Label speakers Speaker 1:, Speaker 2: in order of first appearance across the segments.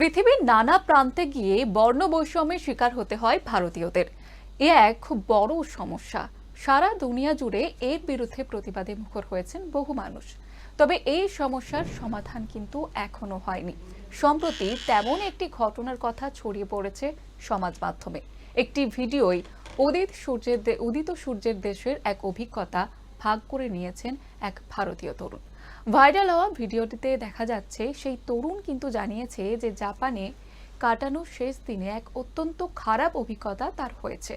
Speaker 1: পৃথিবীর নানা প্রান্তে গিয়ে বর্ণ বৈষম্যের শিকার হতে হয় ভারতীয়দের। এ এক খুব বড় সমস্যা। সারা দুনিয়া জুড়ে এর বিরুদ্ধে প্রতিবাদে মুখর হয়েছেন বহু মানুষ। তবে এই সমস্যার সমাধান কিন্তু এখনো হয়নি। সম্প্রতি তেমন একটি ঘটনার কথা ছড়িয়ে পড়েছে সমাজ মাধ্যমে। একটি ভিডিওয় উদিত সূর্যের দেশের এক অভিজ্ঞতা ভাগ করে নিয়েছেন এক ভারতীয় তরুণ। ভাইরাল হওয়া ভিডিওটিতে দেখা যাচ্ছে সেই তরুণ কিন্তু জানিয়েছে যে জাপানে কাটানো শেষ দিনে এক অত্যন্ত খারাপ অভিজ্ঞতা তার হয়েছে।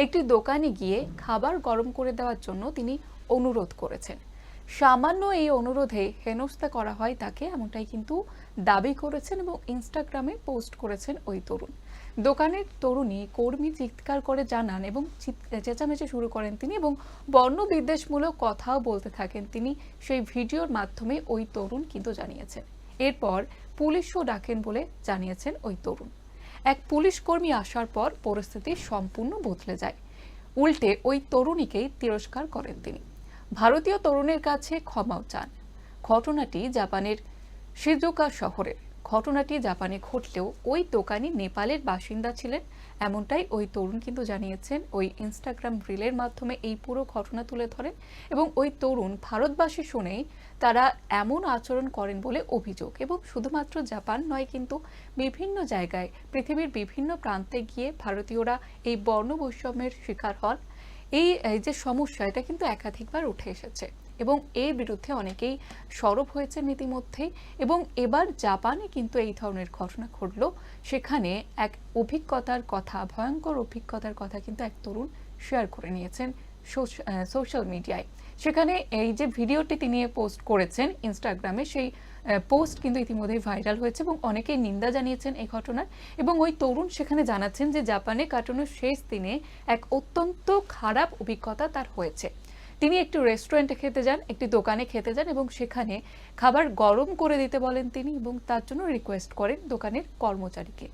Speaker 1: একটি দোকানে গিয়ে খাবার গরম করে দেওয়ার জন্য তিনি অনুরোধ করেছেন। সামান্য এই অনুরোধে হেনস্থা করা হয় তাকে, এমনটাই কিন্তু দাবি করেছেন এবং ইনস্টাগ্রামে পোস্ট করেছেন ওই তরুণ। দোকানের তরুণী কর্মী চিৎকার করে জানান এবং চেঁচামেচি শুরু করেন তিনি এবং বর্ণ বিদ্বেষমূলক কথাও বলতে থাকেন তিনি। সেই ভিডিওর মাধ্যমে ওই তরুণ কিন্তু জানিয়েছেন। এরপর পুলিশও ডাকেন বলে জানিয়েছেন ওই তরুণ। এক পুলিশ কর্মী আসার পর পরিস্থিতি সম্পূর্ণ বদলে যায়। উল্টে ওই তরুণীকেই তিরস্কার করেন তিনি। ভারতীয় তরুণের কাছে ক্ষমাও চান। ঘটনাটি জাপানের শিজুওকা শহরের। ঘটনাটি জাপানে ঘটলেও ওই দোকানি নেপালের বাসিন্দা ছিলেন, এমনটাই ওই তরুণ কিন্তু জানিয়েছেন। ওই ইনস্টাগ্রাম রিলের মাধ্যমে এই পুরো ঘটনা তুলে ধরেন এবং ওই তরুণ ভারতবাসী শুনেই তারা এমন আচরণ করেন বলে অভিযোগ। এবং শুধুমাত্র জাপান নয়, কিন্তু বিভিন্ন জায়গায় পৃথিবীর বিভিন্ন প্রান্তে গিয়ে ভারতীয়রা এই বর্ণ বৈষম্যের শিকার হন। এই যে সমস্যা, এটা কিন্তু একাধিকবার উঠে এসেছে এবং এর বিরুদ্ধে অনেকেই সরব হয়েছেন ইতিমধ্যেই। এবং এবার জাপানে কিন্তু এই ধরনের ঘটনা ঘটল। সেখানে এক অভিজ্ঞতার কথা, ভয়ঙ্কর অভিজ্ঞতার কথা কিন্তু এক তরুণ শেয়ার করে নিয়েছেন সোশ্যাল মিডিয়ায়। সেখানে এই যে ভিডিওটি তিনি পোস্ট করেছেন ইনস্টাগ্রামে, সেই পোস্ট কিন্তু ইতিমধ্যেই ভাইরাল হয়েছে এবং অনেকেই নিন্দা জানিয়েছেন এই ঘটনার। এবং ওই তরুণ সেখানে জানাচ্ছেন যে জাপানে কাটানোর শেষ দিনে এক অত্যন্ত খারাপ অভিজ্ঞতা তার হয়েছে। তিনি একটি রেস্টুরেন্টে খেতে যান, একটি দোকানে খেতে যান এবং সেখানে খাবার গরম করে দিতে বলেন তিনি এবং তার জন্য রিকোয়েস্ট করেন দোকানের কর্মচারীকে।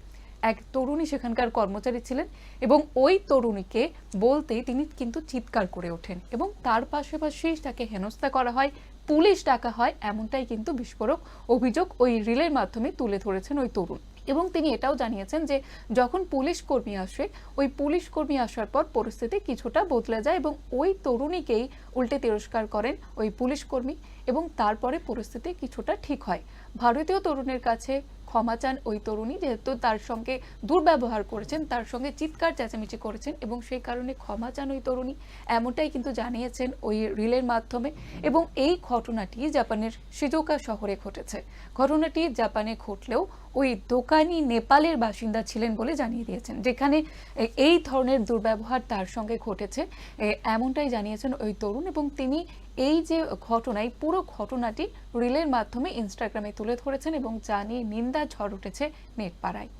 Speaker 1: এক তরুণী সেখানকার কর্মচারী ছিলেন এবং ওই তরুণীকে বলতেই তিনি কিন্তু চিৎকার করে ওঠেন এবং তার পাশাপাশি তাকে হেনস্থা করা হয়, পুলিশ ডাকা হয়, এমনটাই কিন্তু বিস্ফোরক অভিযোগ ওই রিলের মাধ্যমে তুলে ধরেছেন ওই তরুণ। এবং তিনি এটাও জানিয়েছেন যে যখন পুলিশ কর্মী আসে, ওই পুলিশ কর্মী আসার পর পরিস্থিতি কিছুটা বদলে যায় এবং ওই তরুণীকেই উল্টে তিরস্কার করেন ওই পুলিশ কর্মী এবং তারপরে পরিস্থিতি কিছুটা ঠিক হয়। ভারতীয় তরুণের কাছে ক্ষমা চান ওই তরুণী, যেহেতু তার সঙ্গে দুর্ব্যবহার করেছেন, তার সঙ্গে চিৎকার চেঁচামেচি করেছেন এবং সেই কারণে ক্ষমা চান ওই তরুণী, এমনটাই কিন্তু জানিয়েছেন ওই রিলের মাধ্যমে। এবং এই ঘটনাটি জাপানের শিজুওকা শহরে ঘটেছে। ঘটনাটি জাপানে ঘটলেও ওই দোকানি নেপালের বাসিন্দা ছিলেন বলে জানিয়ে দিয়েছেন, যেখানে এই ধরনের দুর্ব্যবহার তার সঙ্গে ঘটেছে, এমনটাই জানিয়েছেন ওই তরুণ। এবং তিনি এই যে ঘটনায় পুরো ঘটনাটি রিলের মাধ্যমে ইনস্টাগ্রামে তুলে ধরেছেন এবং জানিয়ে নিন্দা ঝড় উঠেছে নেট পাড়ায়।